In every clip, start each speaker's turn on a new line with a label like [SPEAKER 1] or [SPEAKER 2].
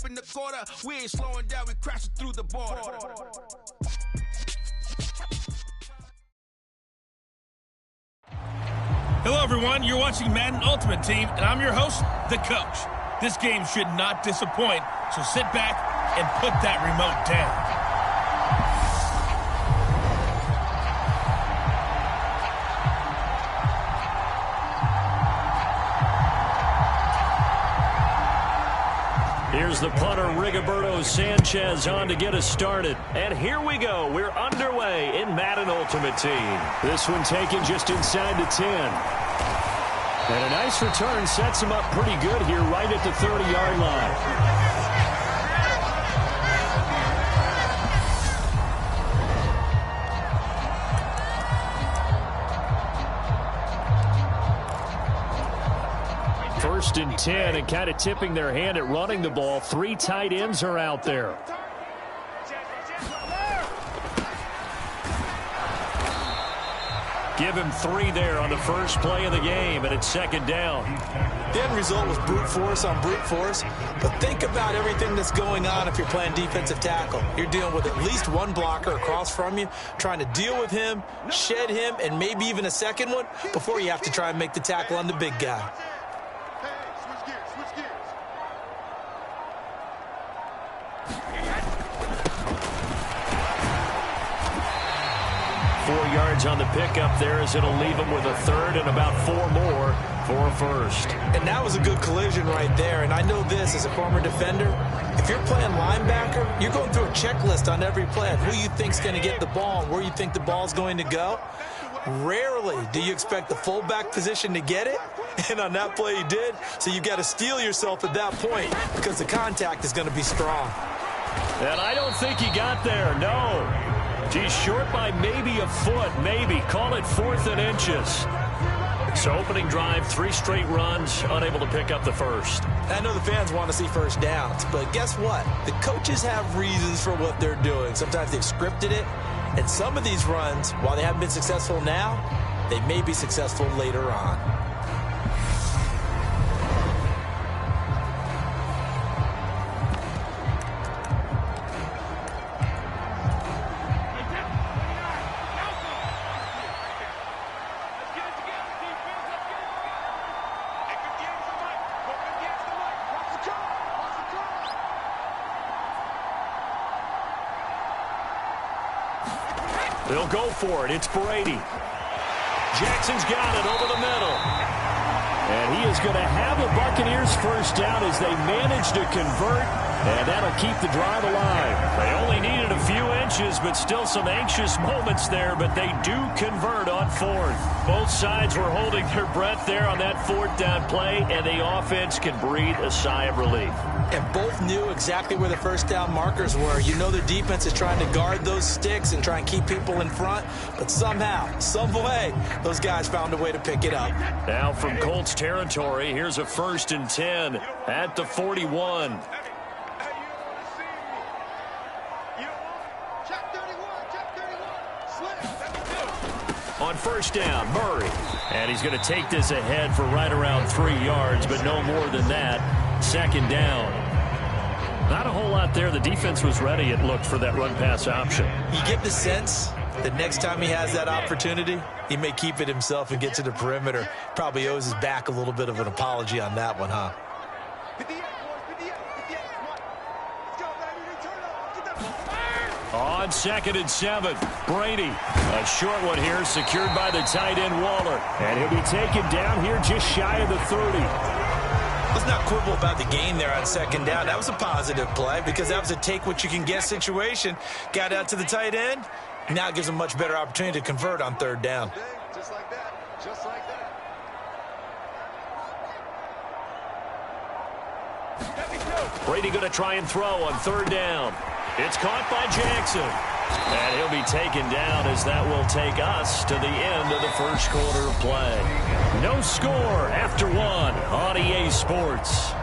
[SPEAKER 1] up in the quarter. We ain't slowing down, we crashing through the border.
[SPEAKER 2] Hello, everyone. You're watching Madden Ultimate Team, and I'm your host, The Coach. This game should not disappoint, so sit back and put that remote down.
[SPEAKER 3] Here's the punter, Rigoberto Sanchez, on to get us started. And here we go. We're underway in Madden Ultimate Team. This one taken just inside the 10. And a nice return sets him up pretty good here right at the 30-yard line. First and 10, and kind of tipping their hand at running the ball. 3 tight ends are out there. Give him 3 there on the first play of the game, and it's second down.
[SPEAKER 4] The end result was brute force on brute force, but think about everything that's going on if you're playing defensive tackle. You're dealing with at least one blocker across from you, trying to deal with him, shed him, and maybe even a second one before you have to try and make the tackle on the big guy.
[SPEAKER 3] 4 yards on the pickup there as it'll leave him with a third and about 4 more for a first.
[SPEAKER 4] And that was a good collision right there. And I know this as a former defender. If you're playing linebacker, you're going through a checklist on every play of who you think's going to get the ball and where you think the ball's going to go. Rarely do you expect the fullback position to get it. And on that play he did. So you've got to steel yourself at that point because the contact is going to be strong.
[SPEAKER 3] And I don't think he got there, no. He's short by maybe a foot, maybe. Call it 4th and inches. So opening drive, 3 straight runs, unable to pick up the first.
[SPEAKER 4] I know the fans want to see first downs, but guess what? The coaches have reasons for what they're doing. Sometimes they've scripted it, and some of these runs, while they haven't been successful now, they may be successful later on.
[SPEAKER 3] They'll go for it. It's Brady. Jackson's got it over the middle. And he is going to have the Buccaneers first down as they manage to convert, and that'll keep the drive alive. They only needed a few inches, but still some anxious moments there, but they do convert on 4th. Both sides were holding their breath there on that 4th down play, and the offense can breathe a sigh of relief.
[SPEAKER 4] And both knew exactly where the first down markers were. You know their defense is trying to guard those sticks and try and keep people in front, but somehow, some way, those guys found a way to pick it up.
[SPEAKER 3] Now from Colts territory, here's a 1st and 10 at the 41. On first down, Murray. And he's going to take this ahead for right around 3 yards, but no more than that. Second down. Not a whole lot there. The defense was ready, it looked, for that run-pass option.
[SPEAKER 4] You get the sense that next time he has that opportunity, he may keep it himself and get to the perimeter. Probably owes his back a little bit of an apology on that one, huh?
[SPEAKER 3] On 2nd and 7, Brady. A short one here, secured by the tight end Waller. And he'll be taken down here just shy of the 30.
[SPEAKER 4] Let's not quibble about the gain there on 2nd down. That was a positive play because that was a take-what-you-can-get situation. Got out to the tight end. Now it gives him a much better opportunity to convert on 3rd down.
[SPEAKER 5] Just like that. Just like that.
[SPEAKER 3] Brady going to try and throw on 3rd down. It's caught by Jackson. And he'll be taken down as that will take us to the end of the first quarter of play. No score after 1 on EA Sports.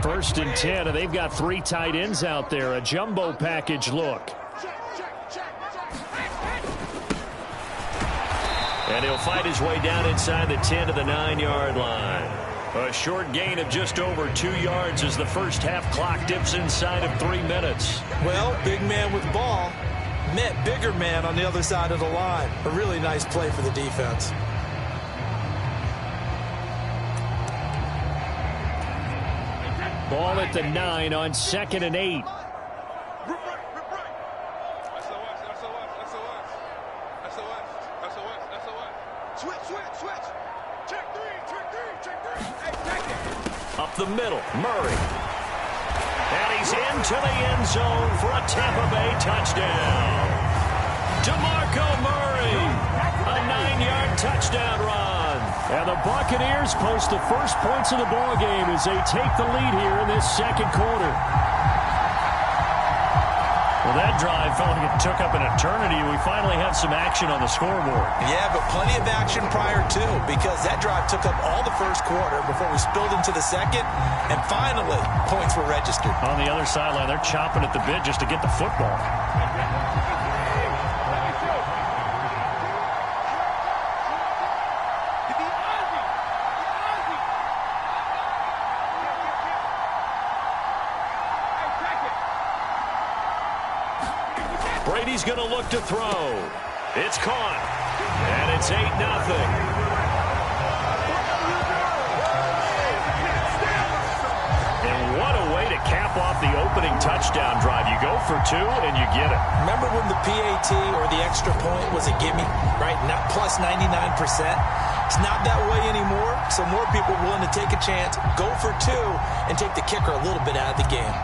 [SPEAKER 3] 1st and 10, and they've got 3 tight ends out there. A jumbo package look. And he'll fight his way down inside the 10 to the 9-yard line. A short gain of just over 2 yards as the first half clock dips inside of 3 minutes.
[SPEAKER 4] Well, big man with ball met bigger man on the other side of the line. A really nice play for the defense.
[SPEAKER 3] Ball at the 9 on 2nd and 8. Up the middle, Murray. And he's into the end zone for a Tampa Bay touchdown. DeMarco Murray, a 9-yard touchdown run. And the Buccaneers post the first points of the ball game as they take the lead here in this second quarter. Well, that drive felt like it took up an eternity. We finally have some action on the scoreboard.
[SPEAKER 4] Yeah, but plenty of action prior to, because that drive took up all the first quarter before we spilled into the second, and finally, points were registered.
[SPEAKER 3] On the other sideline, they're chomping at the bit just to get the football. Brady's going to look to throw. It's caught. And it's 8-0. And what a way to cap off the opening touchdown drive. You go for 2 and you get it.
[SPEAKER 4] Remember when the PAT or the extra point was a gimme, right? Not plus 99%. It's not that way anymore, so more people are willing to take a chance, go for 2, and take the kicker a little bit out of the game.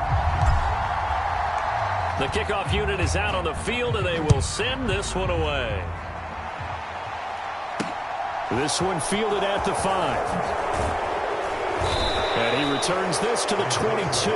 [SPEAKER 3] The kickoff unit is out on the field, and they will send this one away. This one fielded at the 5. And he returns this to the 22.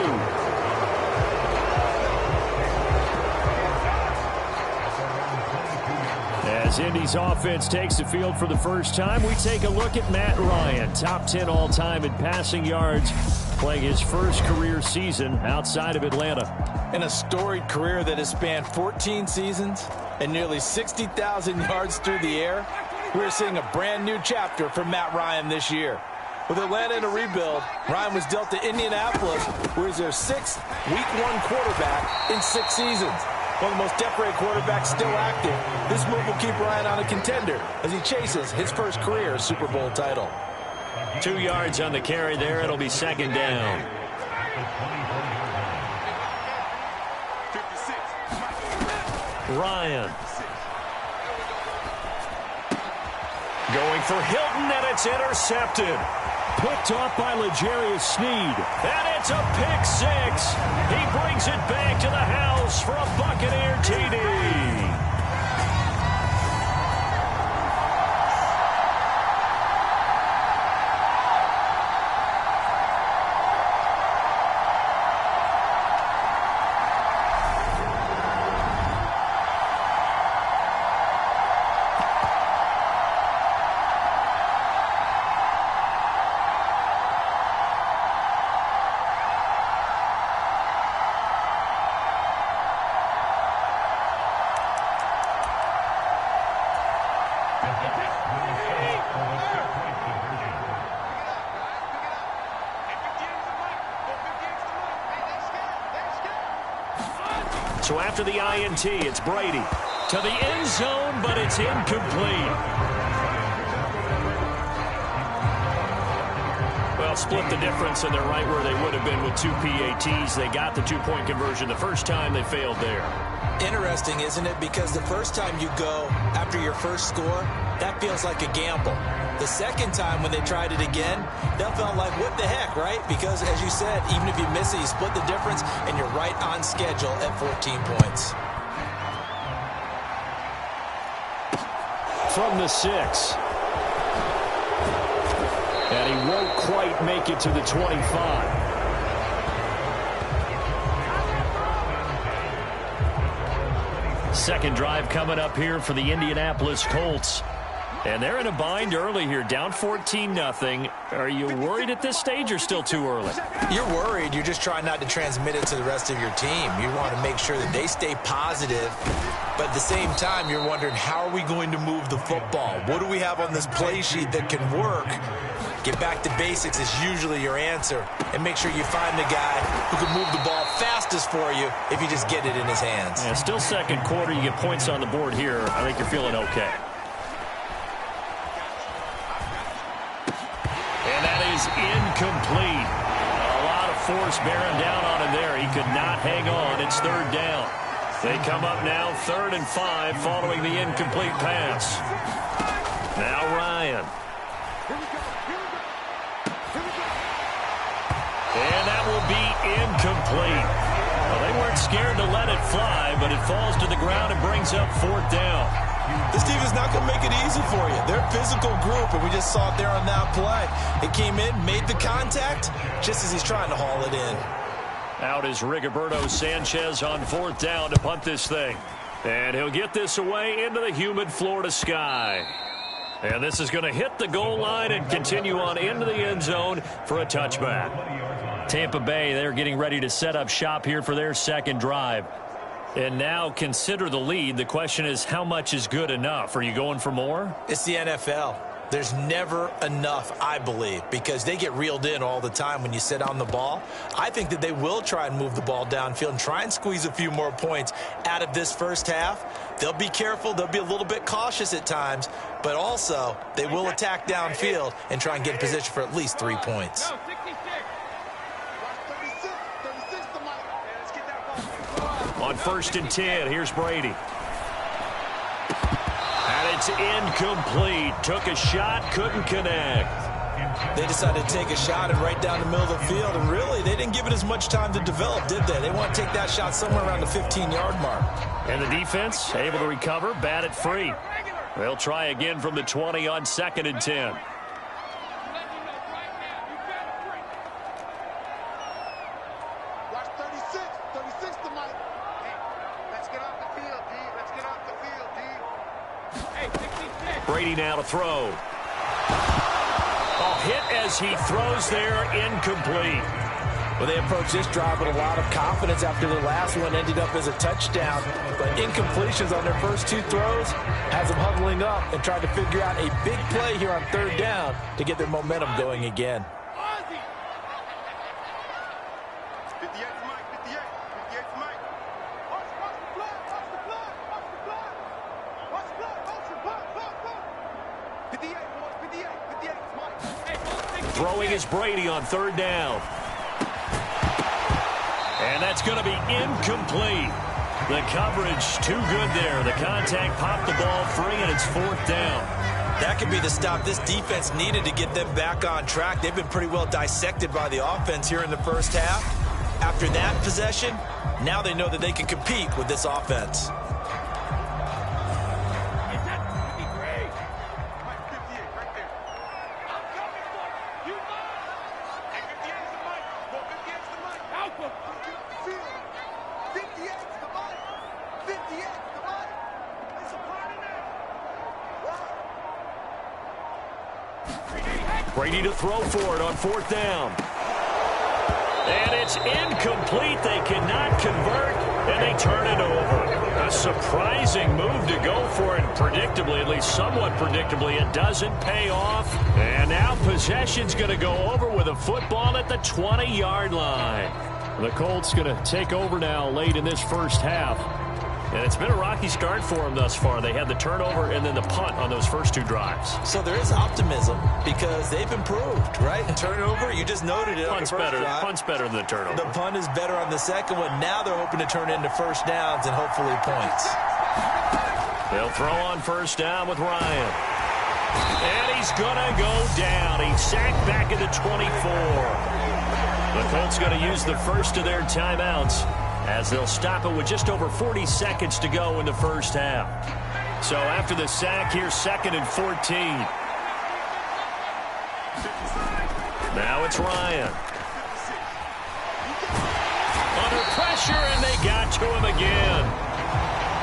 [SPEAKER 3] As Indy's offense takes the field for the first time, we take a look at Matt Ryan, top 10 all-time in passing yards, playing his first career season outside of Atlanta.
[SPEAKER 4] In a storied career that has spanned 14 seasons and nearly 60,000 yards through the air, we're seeing a brand new chapter for Matt Ryan this year. With Atlanta in a rebuild, Ryan was dealt to Indianapolis, where he's their 6th Week 1 quarterback in 6 seasons. One of the most decorated quarterbacks still active. This move will keep Ryan on a contender as he chases his first career Super Bowl title.
[SPEAKER 3] 2 yards on the carry there. It'll be 2nd down. Ryan. Going for Hilton, and it's intercepted. Picked off by L'Jarius Sneed. And it's a pick 6. He brings it back to the house for a Buccaneer TD. So after the INT, it's Brady to the end zone, but it's incomplete. Well, split the difference, and they're right where they would have been with 2 PATs. They got the 2-point conversion the first time. They failed there.
[SPEAKER 4] Interesting, isn't it? Because the first time you go after your first score, that feels like a gamble. The second time when they tried it again, that felt like, what the heck, right? Because, as you said, even if you miss it, you split the difference, and you're right on schedule at 14 points.
[SPEAKER 3] From the 6. And he won't quite make it to the 25. Second drive coming up here for the Indianapolis Colts. And they're in a bind early here, down 14-0. Are you worried at this stage or still too early?
[SPEAKER 4] You're worried. You're just trying not to transmit it to the rest of your team. You want to make sure that they stay positive. But at the same time, you're wondering, how are we going to move the football? What do we have on this play sheet that can work? Get back to basics is usually your answer. And make sure you find the guy who can move the ball fastest for you if you just get it in his hands.
[SPEAKER 3] Yeah, still second quarter. You get points on the board here. I think you're feeling okay. And that is incomplete. A lot of force bearing down on him there. He could not hang on. It's third down. They come up now 3rd and 5 following the incomplete pass. Now Ryan. And that will be incomplete. Well, they weren't scared to let it fly, but it falls to the ground and brings up 4th down.
[SPEAKER 4] This team is not going to make it easy for you. They're a physical group, and we just saw it there on that play. It came in, made the contact, just as he's trying to haul it in.
[SPEAKER 3] Out is Rigoberto Sanchez on 4th down to punt this thing. And he'll get this away into the humid Florida sky. And this is going to hit the goal line and continue on into the end zone for a touchback. Tampa Bay, they're getting ready to set up shop here for their second drive. And now consider the lead. The question is, how much is good enough? Are you going for more?
[SPEAKER 4] It's the NFL. There's never enough, I believe, because they get reeled in all the time when you sit on the ball. I think that they will try and move the ball downfield and try and squeeze a few more points out of this first half. They'll be careful. They'll be a little bit cautious at times, but also they will attack downfield and try and get in position for at least 3 points.
[SPEAKER 3] On 1st and 10, here's Brady. And it's incomplete. Took a shot, couldn't connect.
[SPEAKER 4] They decided to take a shot and right down the middle of the field, and really, they didn't give it as much time to develop, did they? They want to take that shot somewhere around the 15-yard mark.
[SPEAKER 3] And the defense able to recover, bat it free. They'll try again from the 20 on 2nd and 10. Brady now to throw. Hit as he throws there, incomplete.
[SPEAKER 4] Well, they approached this drive with a lot of confidence after the last one ended up as a touchdown. But incompletions on their first 2 throws has them huddling up and trying to figure out a big play here on 3rd down to get their momentum going again.
[SPEAKER 3] Throwing is Brady on 3rd down. And that's going to be incomplete. The coverage too good there. The contact popped the ball free, and it's 4th down.
[SPEAKER 4] That could be the stop this defense needed to get them back on track. They've been pretty well dissected by the offense here in the first half. After that possession, now they know that they can compete with this offense.
[SPEAKER 3] Brady to throw for it on 4th down. And it's incomplete. They cannot convert, and they turn it over. A surprising move to go for it. Predictably, at least somewhat predictably, it doesn't pay off. And now possession's going to go over with a football at the 20-yard line. The Colts going to take over now late in this first half. And it's been a rocky start for them thus far. They had the turnover and then the punt on those first 2 drives.
[SPEAKER 4] So there is optimism because they've improved, right? Turnover, you just noted it.
[SPEAKER 3] Punt's better than the turnover.
[SPEAKER 4] The punt is better on the second one. Now they're hoping to turn into first downs and hopefully points.
[SPEAKER 3] They'll throw on 1st down with Ryan. And he's going to go down. He's sacked back at the 24. The Colts going to use the first of their timeouts, as they'll stop it with just over 40 seconds to go in the first half. So after the sack, here's 2nd and 14. Now it's Ryan. Under pressure, and they got to him again.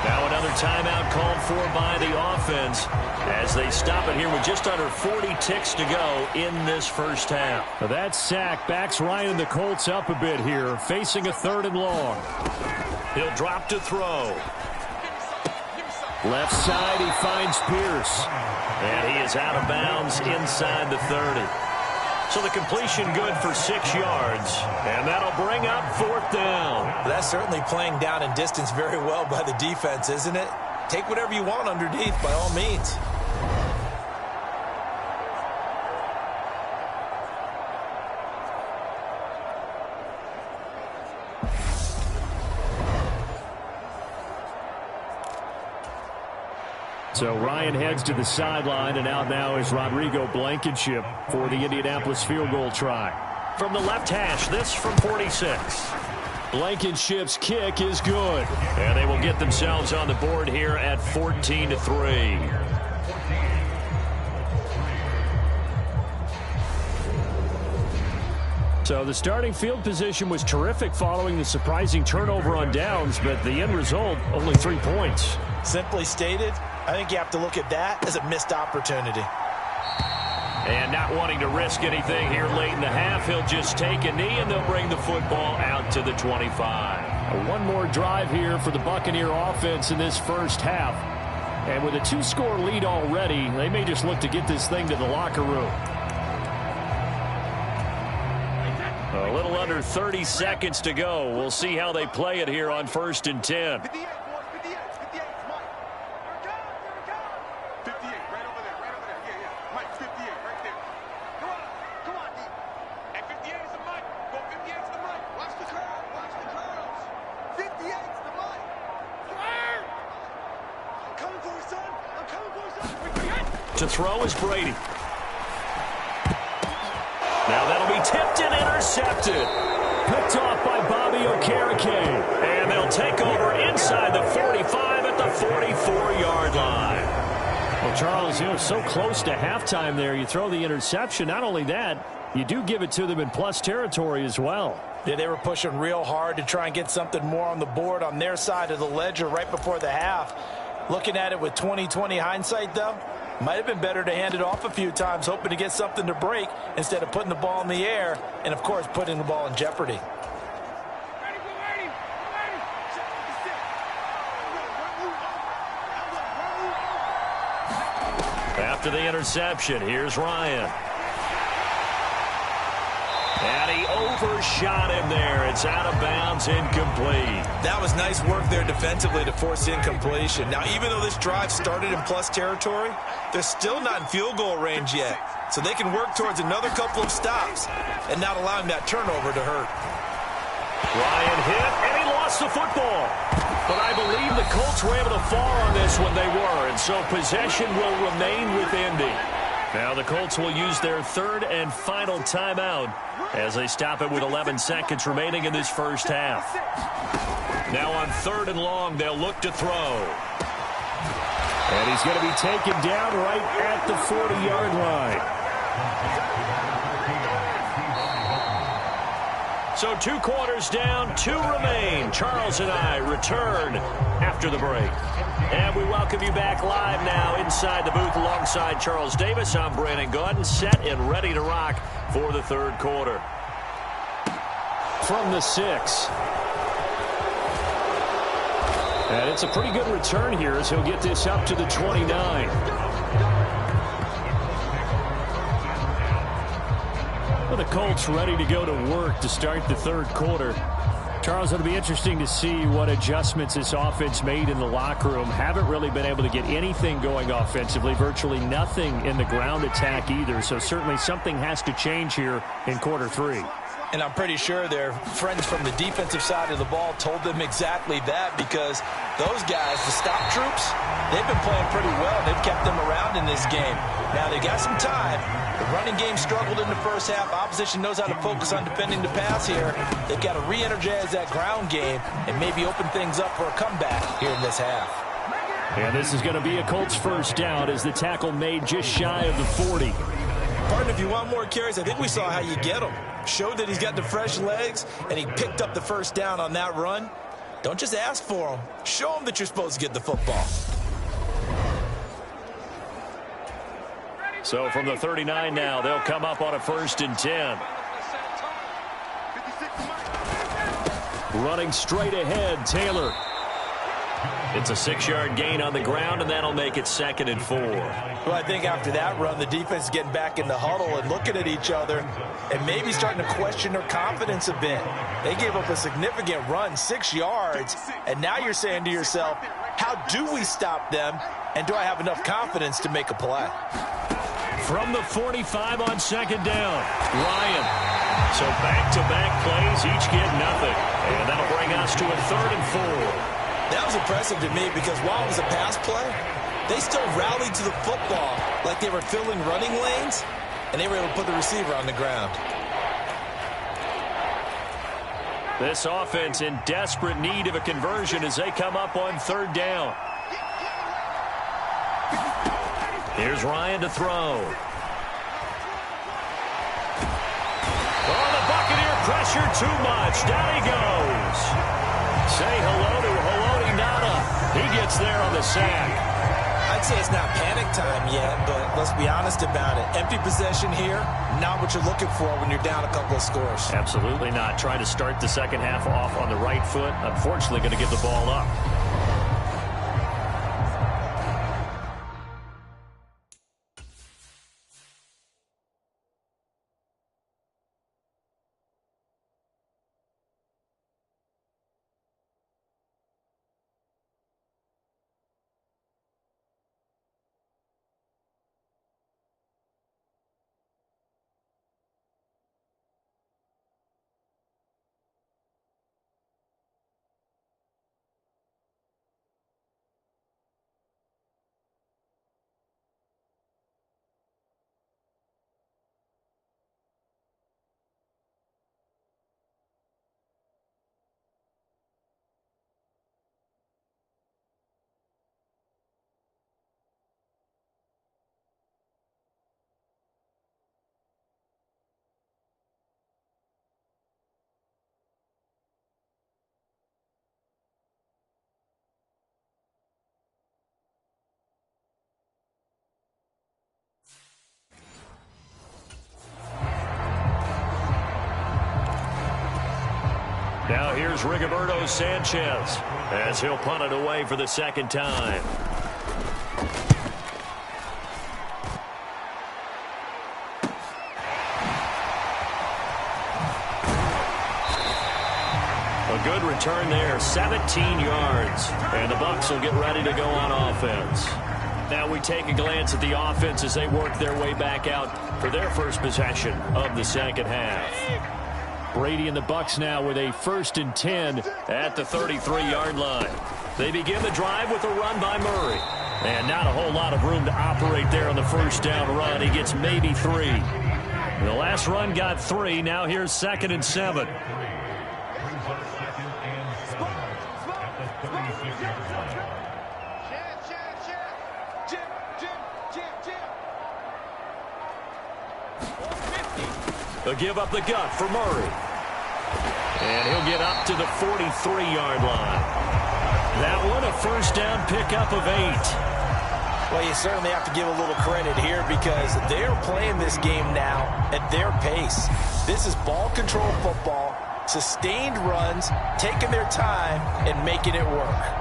[SPEAKER 3] Now another timeout called for by the offense as they stop it here with just under 40 ticks to go in this first half.
[SPEAKER 6] That sack backs Ryan and the Colts up a bit here, facing a 3rd and long.
[SPEAKER 3] He'll drop to throw.
[SPEAKER 6] Left side, he finds Pierce.
[SPEAKER 3] And he is out of bounds inside the 30. So the completion good for 6 yards. And that'll bring up 4th down.
[SPEAKER 4] That's certainly playing down in distance very well by the defense, isn't it? Take whatever you want underneath by all means.
[SPEAKER 6] So Ryan heads to the sideline, and out now is Rodrigo Blankenship for the Indianapolis field goal try.
[SPEAKER 3] From the left hash, this from 46.
[SPEAKER 6] Blankenship's kick is good.
[SPEAKER 3] And they will get themselves on the board here at 14-3.
[SPEAKER 6] So the starting field position was terrific following the surprising turnover on downs, but the end result, only 3 points.
[SPEAKER 4] Simply stated, I think you have to look at that as a missed opportunity.
[SPEAKER 3] And not wanting to risk anything here late in the half, he'll just take a knee and they'll bring the football out to the 25.
[SPEAKER 6] One more drive here for the Buccaneer offense in this first half. And with a 2-score lead already, they may just look to get this thing to the locker room.
[SPEAKER 3] A little under 30 seconds to go. We'll see how they play it here on 1st and 10.
[SPEAKER 4] 58.
[SPEAKER 3] To throw is Brady. Now that'll be tipped and intercepted.
[SPEAKER 6] Picked off by Bobby Okereke.
[SPEAKER 3] And they'll take over inside the 45 at the 44-yard line.
[SPEAKER 6] Well, Charles, you know, so close to halftime there. You throw the interception. Not only that, you do give it to them in plus territory as well.
[SPEAKER 4] Yeah, they were pushing real hard to try and get something more on the board on their side of the ledger right before the half. Looking at it with 20/20 hindsight, though, might have been better to hand it off a few times, hoping to get something to break instead of putting the ball in the air and, of course, putting the ball in jeopardy.
[SPEAKER 3] After the interception, here's Ryan. And he overshot him there. It's out of bounds, incomplete.
[SPEAKER 4] That was nice work there defensively to force incompletion. Now, even though this drive started in plus territory, they're still not in field goal range yet. So they can work towards another couple of stops and not allowing that turnover to hurt.
[SPEAKER 3] Ryan hit, and he lost the football. But I believe the Colts were able to fall on this when they were, and so possession will remain with Indy. Now the Colts will use their third and final timeout as they stop it with 11 seconds remaining in this first half. Now on 3rd and long, they'll look to throw.
[SPEAKER 6] And he's going to be taken down right at the 40-yard line.
[SPEAKER 3] So 2 quarters down, 2 remain. Charles and I return after the break. And we welcome you back live now inside the booth alongside Charles Davis. I'm Brandon Gaudin, set and ready to rock for the 3rd quarter.
[SPEAKER 6] From the 6. And it's a pretty good return here as he'll get this up to the 29. Well, the Colts ready to go to work to start the 3rd quarter. Charles, it'll be interesting to see what adjustments this offense made in the locker room. Haven't really been able to get anything going offensively, virtually nothing in the ground attack either. So certainly something has to change here in quarter 3.
[SPEAKER 4] And I'm pretty sure their friends from the defensive side of the ball told them exactly that, because those guys, the stop troops, they've been playing pretty well. They've kept them around in this game. Now they got some time. The running game struggled in the first half. Opposition knows how to focus on defending the pass here. They've got to re-energize that ground game and maybe open things up for a comeback here in this half.
[SPEAKER 6] And this is going to be a Colts first down as the tackle made just shy of the 40.
[SPEAKER 4] Pardon, if you want more carries, I think we saw how you get him. Showed that he's got the fresh legs, and he picked up the first down on that run. Don't just ask for them. Show them that you're supposed to get the football.
[SPEAKER 3] So from the 39 now, they'll come up on a 1st and 10. Running straight ahead, Taylor. It's a 6-yard gain on the ground, and that'll make it 2nd and 4.
[SPEAKER 4] Well, I think after that run, the defense is getting back in the huddle and looking at each other and maybe starting to question their confidence a bit. They gave up a significant run, 6 yards, and now you're saying to yourself, how do we stop them, and do I have enough confidence to make a play?
[SPEAKER 3] From the 45 on 2nd down, Ryan. So back-to-back plays, each get nothing. And that'll bring us to a 3rd and 4.
[SPEAKER 4] That was impressive to me because while it was a pass play, they still rallied to the football like they were filling running lanes, and they were able to put the receiver on the ground.
[SPEAKER 3] This offense in desperate need of a conversion as they come up on 3rd down. Here's Ryan to throw. Oh, the Buccaneer pressure too much. Down he goes. Say hello to Haloti Nada. He gets there on the sack.
[SPEAKER 4] I'd say it's not panic time yet, but let's be honest about it. Empty possession here, not what you're looking for when you're down a couple of scores.
[SPEAKER 3] Absolutely not. Trying to start the second half off on the right foot. Unfortunately, going to give the ball up. Now here's Rigoberto Sanchez as he'll punt it away for the 2nd time. A good return there, 17 yards. And the Bucs will get ready to go on offense. Now we take a glance at the offense as they work their way back out for their first possession of the 2nd half. Brady and the Bucs now with a 1st and 10 at the 33-yard line. They begin the drive with a run by Murray. And not a whole lot of room to operate there on the 1st down run. He gets maybe 3. The last run got 3. Now here's 2nd and 7. They'll give up the gut for Murray. And he'll get up to the 43-yard line. That one a 1st down pickup of 8.
[SPEAKER 4] Well, you certainly have to give a little credit here because they're playing this game now at their pace. This is ball control football, sustained runs, taking their time and making it work.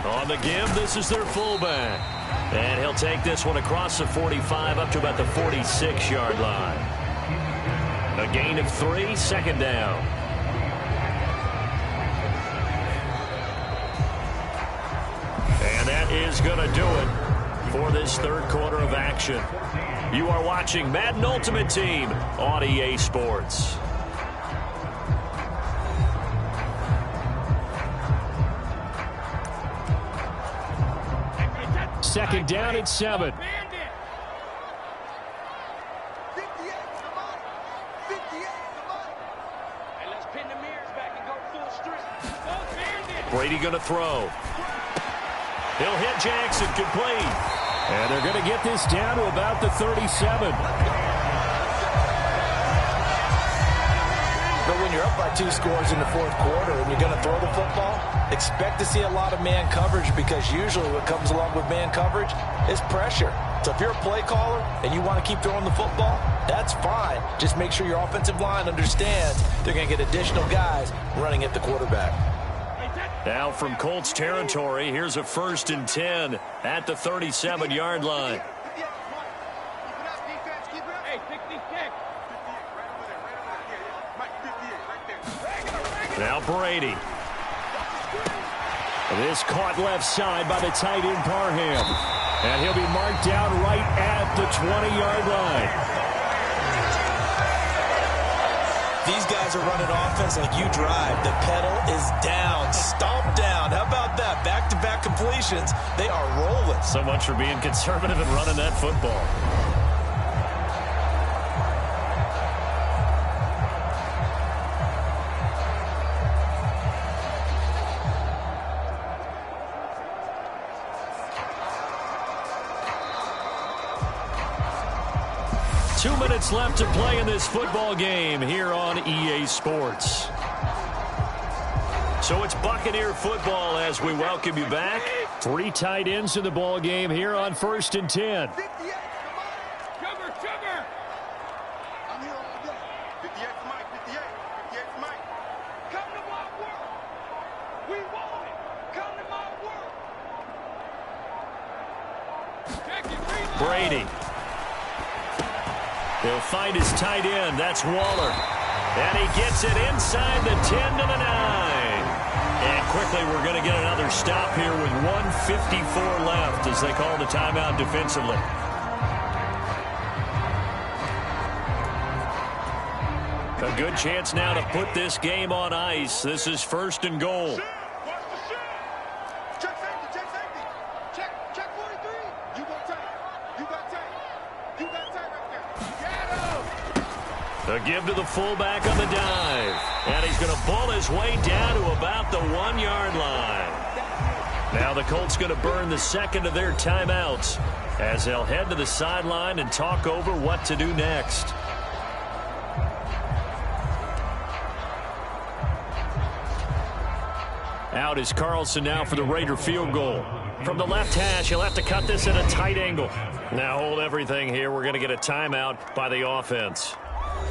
[SPEAKER 3] On the give, this is their fullback. And he'll take this one across the 45 up to about the 46-yard line. A gain of 3, 2nd down. And that is going to do it for this 3rd quarter of action. You are watching Madden Ultimate Team on EA Sports. Second down at 7. Brady going to throw. He'll hit Jackson complete.
[SPEAKER 6] And they're going to get this down to about the 37.
[SPEAKER 4] But when you're up by 2 scores in the fourth quarter and you're going to throw the football, expect to see a lot of man coverage, because usually what comes along with man coverage is pressure. So if you're a play caller and you want to keep throwing the football, that's fine. Just make sure your offensive line understands they're going to get additional guys running at the quarterback.
[SPEAKER 3] Now from Colts territory, here's a 1st and 10 at the 37-yard line. Now Brady. This caught left side by the tight end Parham. And he'll be marked down right at the 20-yard line.
[SPEAKER 4] These guys are running offense like you drive. The pedal is down, stomp down. How about that? Back-to-back completions. They are rolling.
[SPEAKER 3] So much for being conservative and running that football. Two minutes left to play in this football game here on EA Sports. So it's Buccaneer football as we welcome you back.
[SPEAKER 6] 3 tight ends in the ball game here on 1st and 10.
[SPEAKER 5] I'm here all day. 58's Mike, 58's Mike. Come to my work. We want it. Come to my work.
[SPEAKER 3] Brady. He'll find his tight end. That's Waller. And he gets it inside the 10 to the 9. And quickly we're going to get another stop here with 1:54 left as they call the timeout defensively. A good chance now to put this game on ice. This is 1st and goal.
[SPEAKER 5] Check safety. Check 43. You got tight. You got tight right there. Get him.
[SPEAKER 3] The give to the fullback on the dive. And he's going to ball his way down to about the 1-yard line. Now the Colts going to burn the second of their timeouts as they'll head to the sideline and talk over what to do next. Out is Carlson now for the Raider field goal. From the left hash, he'll have to cut this at a tight angle. Now hold everything here. We're going to get a timeout by the offense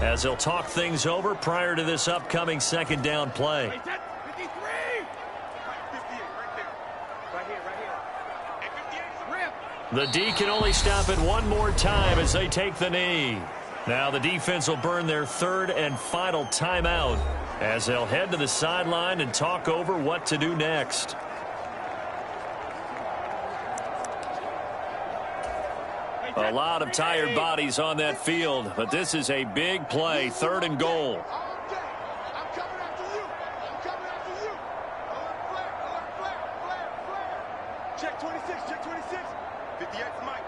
[SPEAKER 3] as they'll talk things over prior to this upcoming 2nd down play. The D can only stop it one more time as they take the knee. Now the defense will burn their 3rd and final timeout as they'll head to the sideline and talk over what to do next. A lot of tired bodies on that field, but this is a big play, 3rd and goal.
[SPEAKER 5] I'm coming after you. Flare. Check 26. 58's Mike,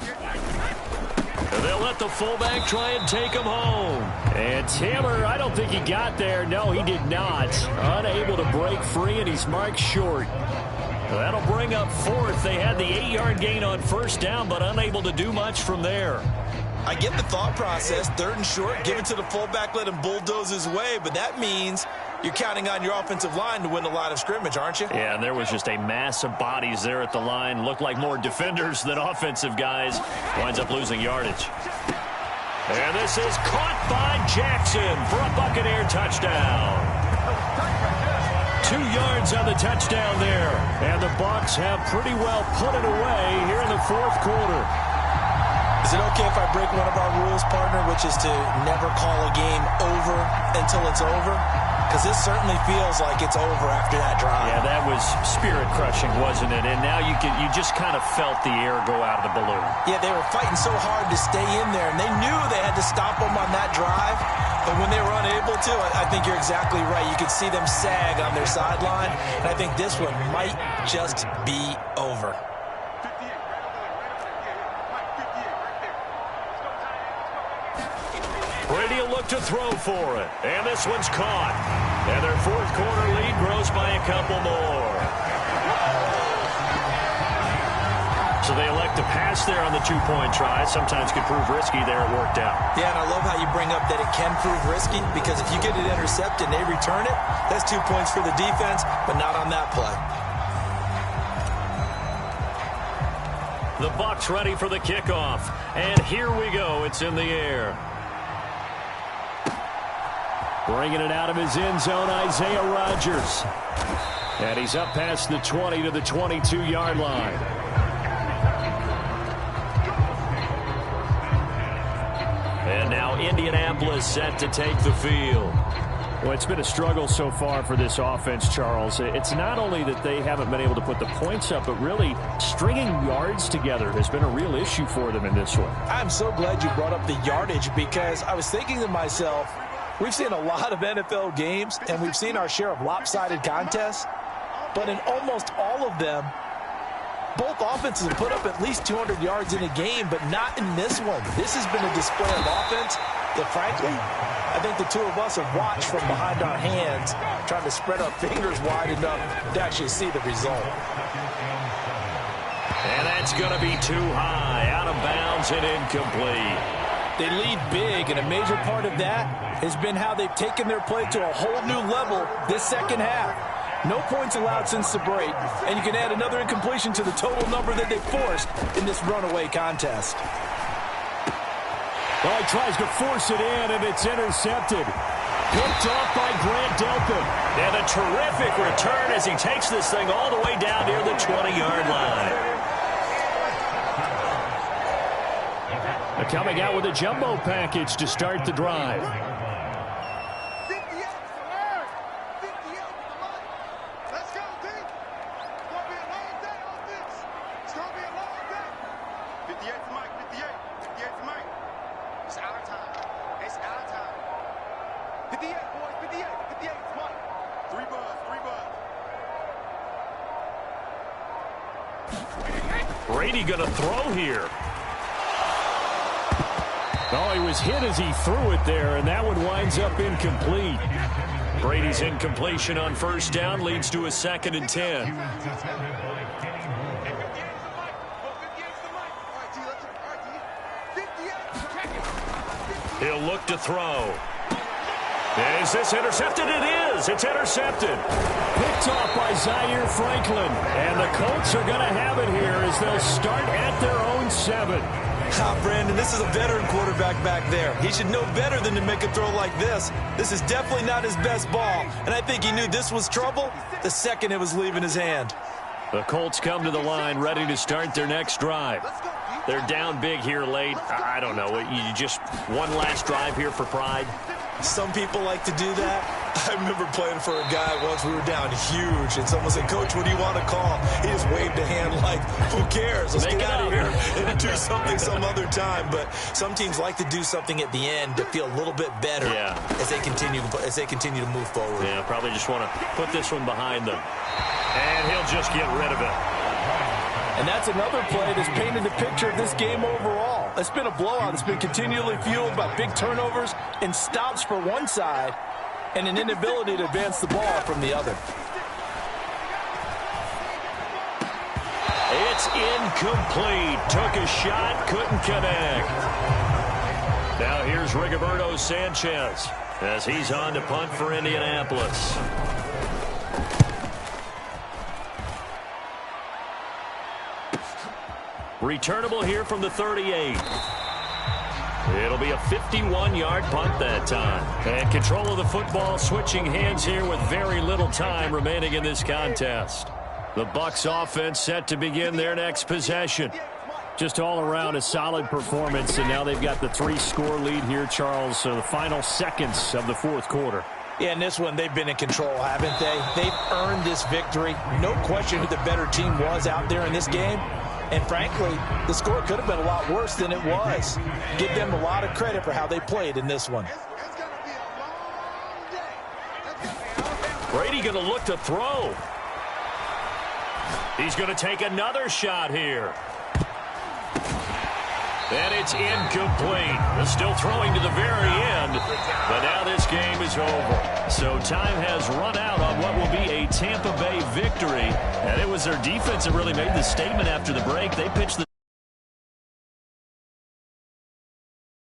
[SPEAKER 5] 58.
[SPEAKER 3] They'll let the fullback try and take him home.
[SPEAKER 6] And Taylor, I don't think he got there. No, he did not. Unable to break free, and he's marked short.
[SPEAKER 3] That'll bring up 4th. They had the 8-yard gain on 1st down, but unable to do much from there.
[SPEAKER 4] I get the thought process. 3rd and short, give it to the fullback, let him bulldoze his way, but that means you're counting on your offensive line to win the line of scrimmage, aren't you?
[SPEAKER 3] Yeah, and there was just a mass of bodies there at the line. Looked like more defenders than offensive guys. Winds up losing yardage. And this is caught by Jackson for a Buccaneer touchdown.
[SPEAKER 6] 2 yards on the touchdown there. And the Bucs have pretty well put it away here in the 4th quarter.
[SPEAKER 4] Is it okay if I break one of our rules, partner, which is to never call a game over until it's over? Because this certainly feels like it's over after that drive.
[SPEAKER 3] Yeah, that was spirit-crushing, wasn't it? And now you just kind of felt the air go out of the balloon.
[SPEAKER 4] Yeah, they were fighting so hard to stay in there, and they knew they had to stop them on that drive. But when they were unable to, I think you're exactly right. You could see them sag on their sideline, and I think this one might just be over.
[SPEAKER 3] Brady will look to throw for it. And this one's caught. And their fourth quarter lead grows by a couple more. So they elect to pass there on the two-point try. Sometimes could prove risky. There it worked out.
[SPEAKER 4] Yeah, and I love how you bring up that it can prove risky, because if you get it intercepted and they return it, that's 2 points for the defense, but not on that play.
[SPEAKER 3] The Bucs ready for the kickoff. And here we go. It's in the air.
[SPEAKER 6] Bringing it out of his end zone, Isaiah Rodgers. And he's up past the 20 to the 22-yard line.
[SPEAKER 3] And now Indianapolis set to take the field.
[SPEAKER 6] Well, it's been a struggle so far for this offense, Charles. It's not only that they haven't been able to put the points up, but really stringing yards together has been a real issue for them in this one.
[SPEAKER 4] I'm so glad you brought up the yardage, because I was thinking to myself, we've seen a lot of NFL games, and we've seen our share of lopsided contests, but in almost all of them, both offenses have put up at least 200 yards in a game, but not in this one. This has been a display of offense that, frankly, I think the two of us have watched from behind our hands, trying to spread our fingers wide enough to actually see the result.
[SPEAKER 3] And that's going to be too high, out of bounds and incomplete.
[SPEAKER 4] They lead big, and a major part of that has been how they've taken their play to a whole new level this second half. No points allowed since the break, and you can add another incompletion to the total number that they forced in this runaway contest.
[SPEAKER 6] Well, he tries to force it in, and it's intercepted. Picked off by Grant Delpit.
[SPEAKER 3] And a terrific return as he takes this thing all the way down near the 20-yard line.
[SPEAKER 6] They're coming out with a jumbo package to start the drive.
[SPEAKER 3] Brady going to throw here.
[SPEAKER 6] Oh, he was hit as he threw it there, and that one winds up incomplete.
[SPEAKER 3] Brady's incompletion on first down leads to a 2nd and 10. He'll look to throw. Is this intercepted? It is. It's intercepted.
[SPEAKER 6] Picked off by Zaire Franklin. And the Colts are going to have it here as they'll start at their own 7.
[SPEAKER 4] Brandon, this is a veteran quarterback back there. He should know better than to make a throw like this. This is definitely not his best ball, and I think he knew this was trouble the second it was leaving his hand.
[SPEAKER 3] The Colts come to the line ready to start their next drive. They're down big here late. I don't know. You just one last drive here for pride?
[SPEAKER 4] Some people like to do that. I remember playing for a guy once. We were down huge, and someone said, "Coach, what do you want to call?" He just waved a hand like, "Who cares? Let's get out of here and do something some other time." But some teams like to do something at the end to feel a little bit better as they continue to move forward.
[SPEAKER 3] Yeah, probably just want to put this one behind them. And he'll just get rid of it.
[SPEAKER 4] And that's another play that's painted the picture of this game overall. It's been a blowout. It's been continually fueled by big turnovers and stops for one side and an inability to advance the ball from the other.
[SPEAKER 3] It's incomplete. Took a shot, couldn't connect. Now here's Rigoberto Sanchez as he's on to punt for Indianapolis. Returnable here from the 38. It'll be a 51-yard punt that time. And control of the football switching hands here with very little time remaining in this contest. The Bucs offense set to begin their next possession.
[SPEAKER 6] Just all around a solid performance, and now they've got the 3-score lead here, Charles. So the final seconds of the fourth quarter.
[SPEAKER 4] Yeah, in this one, they've been in control, haven't they? They've earned this victory. No question who the better team was out there in this game. And frankly, the score could have been a lot worse than it was. Give them a lot of credit for how they played in this one.
[SPEAKER 3] Brady going to look to throw. He's going to take another shot here. And it's incomplete. They're still throwing to the very end, but now this game is over. So time has run out on what will be a Tampa Bay victory. And it was their defense that really made the statement after the break. They pitched the